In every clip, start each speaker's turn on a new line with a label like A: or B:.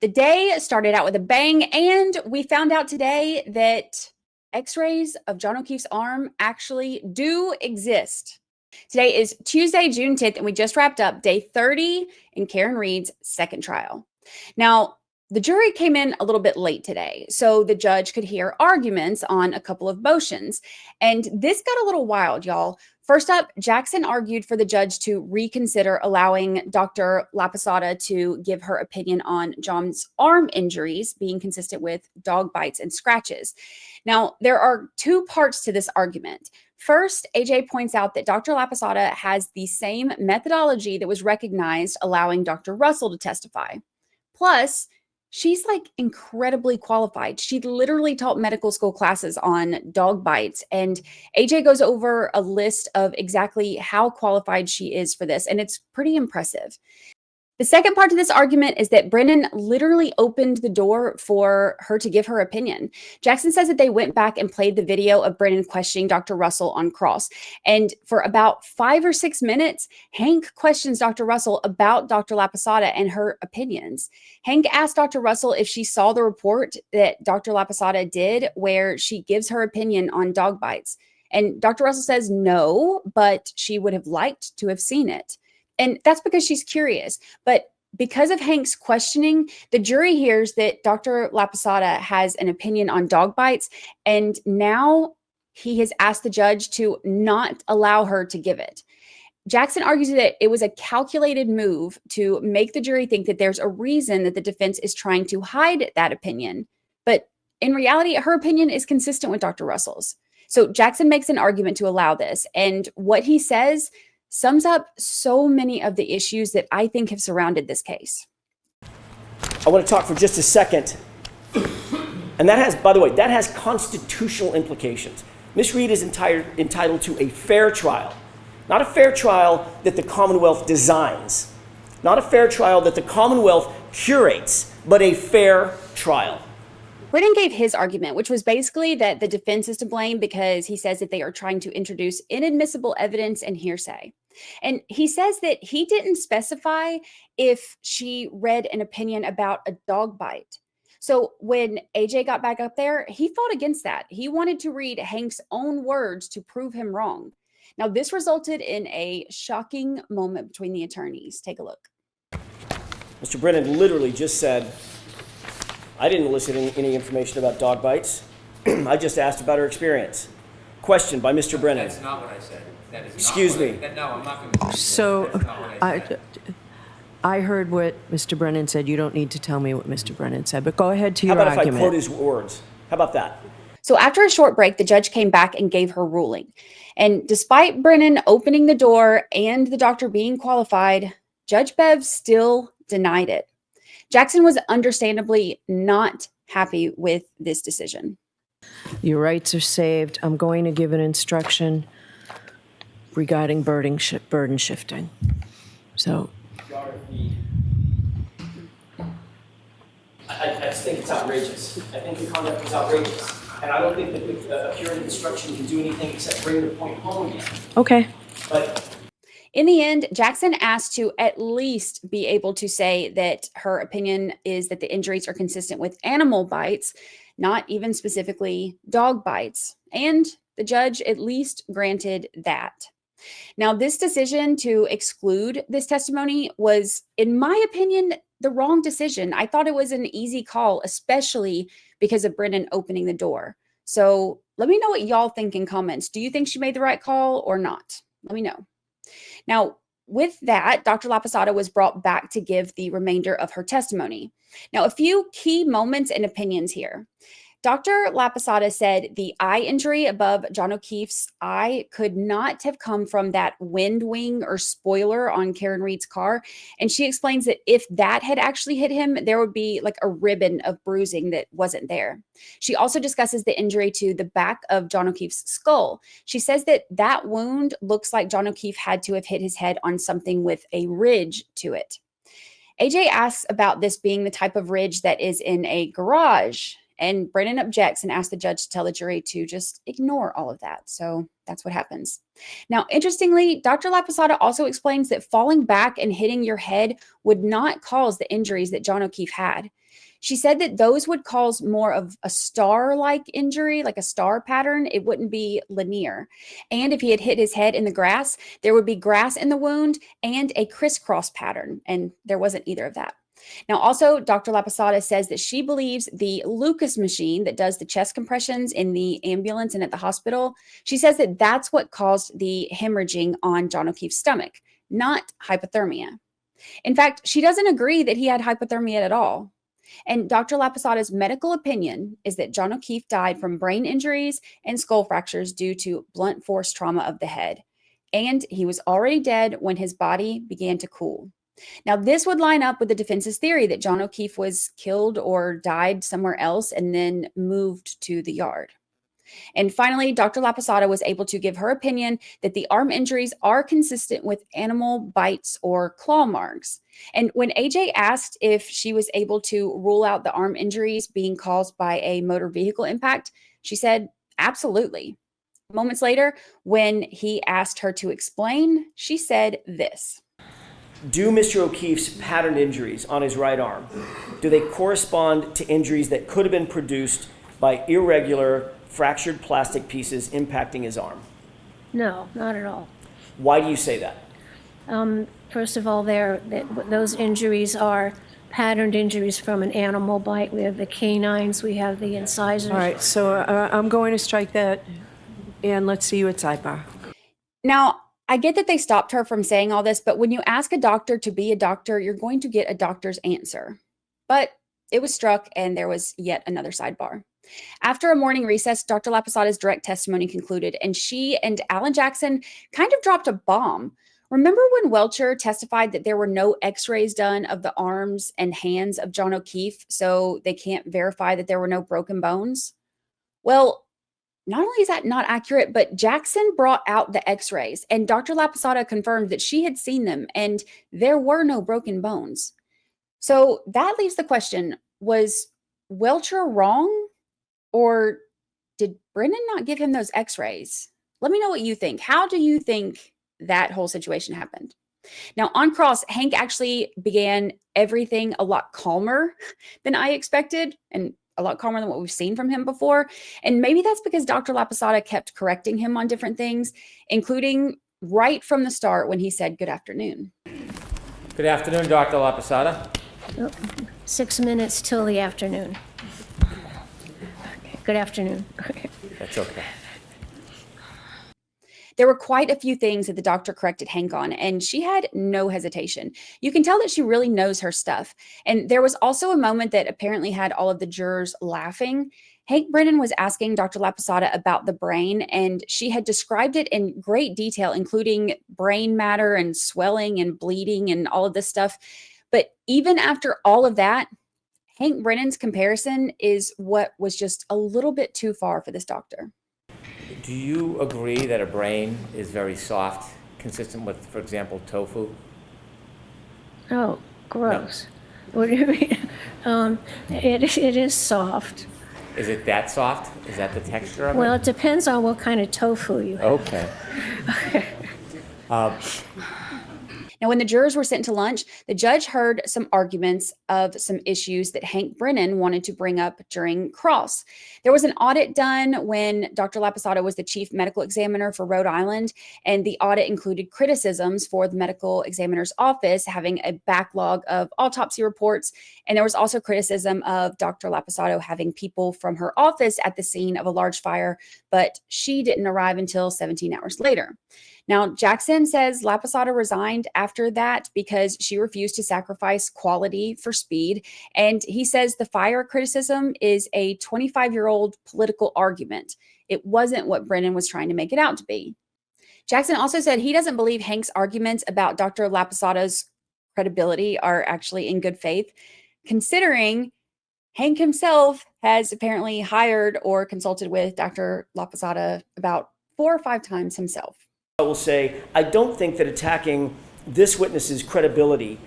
A: The day started out with a bang, and we found out today that x-rays of John O'Keefe's arm actually do exist. Today is Tuesday, June 10th, and we just wrapped up day 30 in Karen Read's second trial. Now, the jury came in a little bit late today, so the judge could hear arguments on a couple of motions. And this got a little wild, y'all. First up, Jackson argued for the judge to reconsider allowing Dr. Lapisada to give her opinion on John's arm injuries being consistent with dog bites and scratches. Now, there are two parts to this argument. First, AJ points out that Dr. Lapisada has the same methodology that was recognized, allowing Dr. Russell to testify. Plus, she's like incredibly qualified. She literally taught medical school classes on dog bites. And AJ goes over a list of exactly how qualified she is for this. And it's pretty impressive. The second part to this argument is that Brennan literally opened the door for her to give her opinion. Jackson says that they went back and played the video of Brennan questioning Dr. Russell on cross. And for about 5 or 6 minutes, Hank questions Dr. Russell about Dr. Lapisada and her opinions. Hank asked Dr. Russell if she saw the report that Dr. Lapisada did where she gives her opinion on dog bites. And Dr. Russell says no, but she would have liked to have seen it. And that's because she's curious. But because of Hank's questioning, the jury hears that Dr. Lapisada has an opinion on dog bites, and now he has asked the judge to not allow her to give it. Jackson argues that it was a calculated move to make the jury think that there's a reason that the defense is trying to hide that opinion. But in reality, her opinion is consistent with Dr. Russell's. So Jackson makes an argument to allow this. And what he says sums up so many of the issues that I think have surrounded this case.
B: I want to talk for just a second. And that has, by the way, that has constitutional implications. Ms. Read is entitled to a fair trial. Not a fair trial that the Commonwealth designs. Not a fair trial that the Commonwealth curates, but a fair trial.
A: Brennan gave his argument, which was basically that the defense is to blame because he says that they are trying to introduce inadmissible evidence and hearsay. And he says that he didn't specify if she read an opinion about a dog bite. So when AJ got back up there, he fought against that. He wanted to read Hank's own words to prove him wrong. Now, this resulted in a shocking moment between the attorneys. Take a look.
B: Mr. Brennan literally just said, I didn't elicit any information about dog bites. I just asked about her experience. Question by Mr. Brennan.
C: That's not what I said. That is
B: Excuse
C: not
B: me.
C: No, I'm not going to.
D: So I heard what Mr. Brennan said. You don't need to tell me what Mr. Brennan said, but go ahead to your argument.
B: How about if I quote his words? How about that?
A: So after a short break, the judge came back and gave her ruling. And despite Brennan opening the door and the doctor being qualified, Judge Bev still denied it. Jackson was understandably not happy with this decision.
D: Your rights are saved. I'm going to give an instruction regarding burden shifting. So.
B: I just think it's outrageous. I think the conduct is outrageous. And I don't think that a curative instruction can do anything except bring the point home again.
D: Okay.
B: But
A: in the end, Jackson asked to at least be able to say that her opinion is that the injuries are consistent with animal bites, not even specifically dog bites. And the judge at least granted that. Now, this decision to exclude this testimony was, in my opinion, the wrong decision. I thought it was an easy call, especially because of Brennan opening the door. So let me know what y'all think in comments. Do you think she made the right call or not? Let me know. Now, with that, Dr. Lapisada was brought back to give the remainder of her testimony. Now, a few key moments and opinions here. Dr. Lapisada said the eye injury above John O'Keefe's eye could not have come from that wind wing or spoiler on Karen Read's car. And she explains that if that had actually hit him, there would be like a ribbon of bruising that wasn't there. She also discusses the injury to the back of John O'Keefe's skull. She says that that wound looks like John O'Keefe had to have hit his head on something with a ridge to it. AJ asks about this being the type of ridge that is in a garage. And Brennan objects and asks the judge to tell the jury to just ignore all of that. So that's what happens. Now, interestingly, Dr. Lapisada also explains that falling back and hitting your head would not cause the injuries that John O'Keefe had. She said that those would cause more of a star-like injury, like a star pattern. It wouldn't be linear. And if he had hit his head in the grass, there would be grass in the wound and a crisscross pattern. And there wasn't either of that. Now, also, Dr. Lapisada says that she believes the Lucas machine that does the chest compressions in the ambulance and at the hospital, she says that that's what caused the hemorrhaging on John O'Keefe's stomach, not hypothermia. In fact, she doesn't agree that he had hypothermia at all. And Dr. Lapisada's medical opinion is that John O'Keefe died from brain injuries and skull fractures due to blunt force trauma of the head. And he was already dead when his body began to cool. Now, this would line up with the defense's theory that John O'Keefe was killed or died somewhere else and then moved to the yard. And finally, Dr. Lapisada was able to give her opinion that the arm injuries are consistent with animal bites or claw marks. And when AJ asked if she was able to rule out the arm injuries being caused by a motor vehicle impact, she said, absolutely. Moments later, when he asked her to explain, she said this.
B: Do Mr. O'Keefe's patterned injuries on his right arm, do they correspond to injuries that could have been produced by irregular fractured plastic pieces impacting his arm?
E: No, not at all.
B: Why do you say that?
E: First of all, those injuries are patterned injuries from an animal bite. We have the canines, we have the incisors.
D: All right, so I'm going to strike that, and let's see you at sidebar.
A: Now, I get that they stopped her from saying all this, but when you ask a doctor to be a doctor, you're going to get a doctor's answer. But it was struck, and there was yet another sidebar. After a morning recess, Dr. Lapisada's direct testimony concluded, and she and Alan Jackson kind of dropped a bomb. Remember when Welcher testified that there were no x-rays done of the arms and hands of John O'Keefe, so they can't verify that there were no broken bones? Well, not only is that not accurate, but Jackson brought out the x-rays, and Dr. Lapisada confirmed that she had seen them, and there were no broken bones. So that leaves the question, was Welcher wrong? Or did Brennan not give him those x-rays? Let me know what you think. How do you think that whole situation happened? Now, on cross, Hank actually began everything a lot calmer than I expected and a lot calmer than what we've seen from him before. And maybe that's because Dr. Lapisada kept correcting him on different things, including right from the start when he said, "Good afternoon."
C: Good afternoon, Dr. Lapisada.
E: 6 minutes till the afternoon. Good afternoon.
C: That's okay.
A: There were quite a few things that the doctor corrected Hank on, and she had no hesitation. You can tell that she really knows her stuff. And there was also a moment that apparently had all of the jurors laughing. Hank Brennan was asking Dr. Lapisada about the brain, and she had described it in great detail, including brain matter and swelling and bleeding and all of this stuff. But even after all of that, Hank Brennan's comparison is what was just a little bit too far for this doctor.
C: Do you agree that a brain is very soft, consistent with, for example, tofu?
E: Oh, gross. No. What do you mean? It is soft.
C: Is it that soft? Is that the texture of
E: Well,
C: it?
E: it depends on what kind of tofu you have.
C: Okay.
A: Now, when the jurors were sent to lunch, the judge heard some arguments of some issues that Hank Brennan wanted to bring up during cross. There was an audit done when Dr. Lapisada was the chief medical examiner for Rhode Island, and the audit included criticisms for the medical examiner's office having a backlog of autopsy reports, and there was also criticism of Dr. Lapisada having people from her office at the scene of a large fire, but she didn't arrive until 17 hours later. Now, Jackson says Lapisada resigned after that because she refused to sacrifice quality for speed. And he says the fire criticism is a 25-year-old political argument. It wasn't what Brennan was trying to make it out to be. Jackson also said he doesn't believe Hank's arguments about Dr. Lapisada's credibility are actually in good faith, considering Hank himself has apparently hired or consulted with Dr. Lapisada about 4 or 5 times himself.
B: I will say, I don't think that attacking this witness's credibility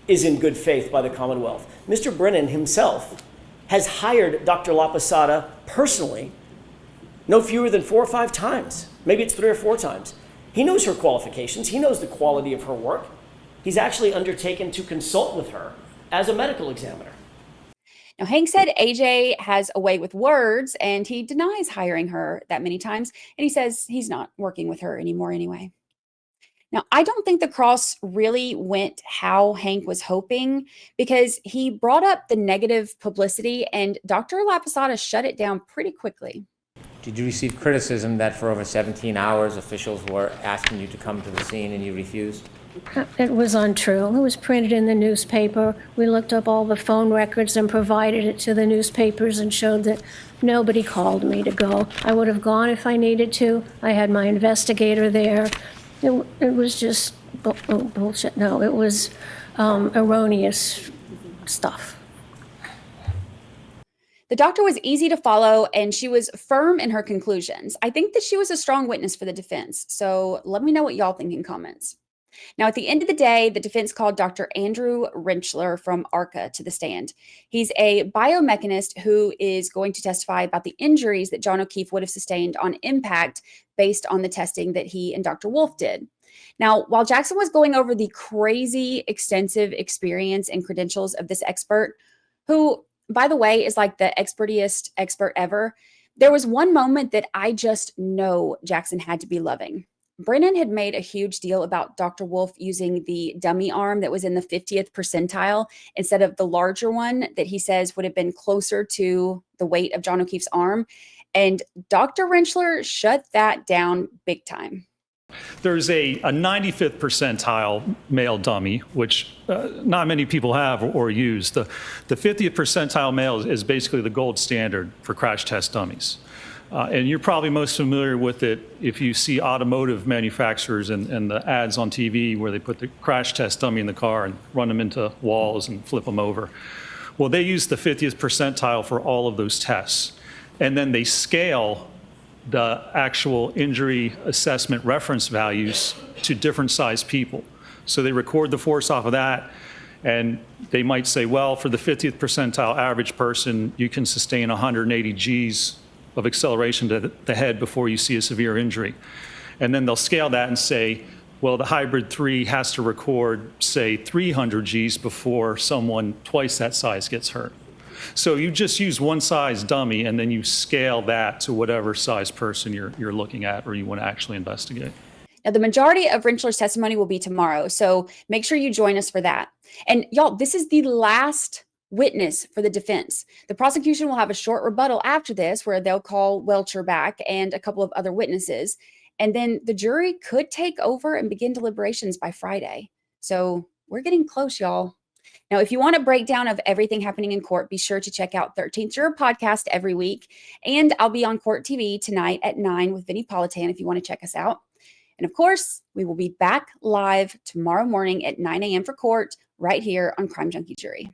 B: is in good faith by the Commonwealth. Mr. Brennan himself has hired Dr. Lapisada personally no fewer than 4 or 5 times. Maybe it's 3 or 4 times. He knows her qualifications. He knows the quality of her work. He's actually undertaken to consult with her as a medical examiner.
A: Now, Hank said AJ has a way with words, and he denies hiring her that many times, and he says he's not working with her anymore anyway. Now, I don't think the cross really went how Hank was hoping, because he brought up the negative publicity, and Dr. Lapisada shut it down pretty quickly.
C: Did you receive criticism that for over 17 hours officials were asking you to come to the scene and you refused?
E: It was untrue. It was printed in the newspaper. We looked up all the phone records and provided it to the newspapers and showed that nobody called me to go. I would have gone if I needed to. I had my investigator there. It was just bullshit. No, it was erroneous stuff.
A: The doctor was easy to follow, and she was firm in her conclusions. I think that she was a strong witness for the defense. So let me know what y'all think in comments. Now, at the end of the day, the defense called Dr. Daddy Rentschler from ARCA to the stand. He's a biomechanist who is going to testify about the injuries that John O'Keefe would have sustained on impact based on the testing that he and Dr. Wolf did. Now, while Jackson was going over the crazy extensive experience and credentials of this expert, who, by the way, is like the expertiest expert ever, there was one moment that I just know Jackson had to be loving. Brennan had made a huge deal about Dr. Wolf using the dummy arm that was in the 50th percentile instead of the larger one that he says would have been closer to the weight of John O'Keefe's arm. And Dr. Rentschler shut that down big time.
F: There's a 95th percentile male dummy, which not many people have or use. The 50th percentile male is basically the gold standard for crash test dummies. And you're probably most familiar with it if you see automotive manufacturers and the ads on TV where they put the crash test dummy in the car and run them into walls and flip them over. Well, they use the 50th percentile for all of those tests. And then they scale the actual injury assessment reference values to different sized people. So they record the force off of that, and they might say, well, for the 50th percentile average person, you can sustain 180 Gs of acceleration to the head before you see a severe injury. And then they'll scale that and say, well, the hybrid 3 has to record, say, 300 Gs before someone twice that size gets hurt. So you just use one size dummy, and then you scale that to whatever size person you're looking at or you want to actually investigate.
A: Now, the majority of Rentschler's testimony will be tomorrow, so make sure you join us for that. And y'all, this is the last witness for the defense. The prosecution will have a short rebuttal after this where they'll call Welcher back and a couple of other witnesses. And then the jury could take over and begin deliberations by Friday. So we're getting close, y'all. Now, if you want a breakdown of everything happening in court, be sure to check out 13th Juror podcast every week. And I'll be on Court TV tonight at 9 with Vinnie Politan if you want to check us out. And of course, we will be back live tomorrow morning at 9 a.m. for court right here on Crime Junkie Jury.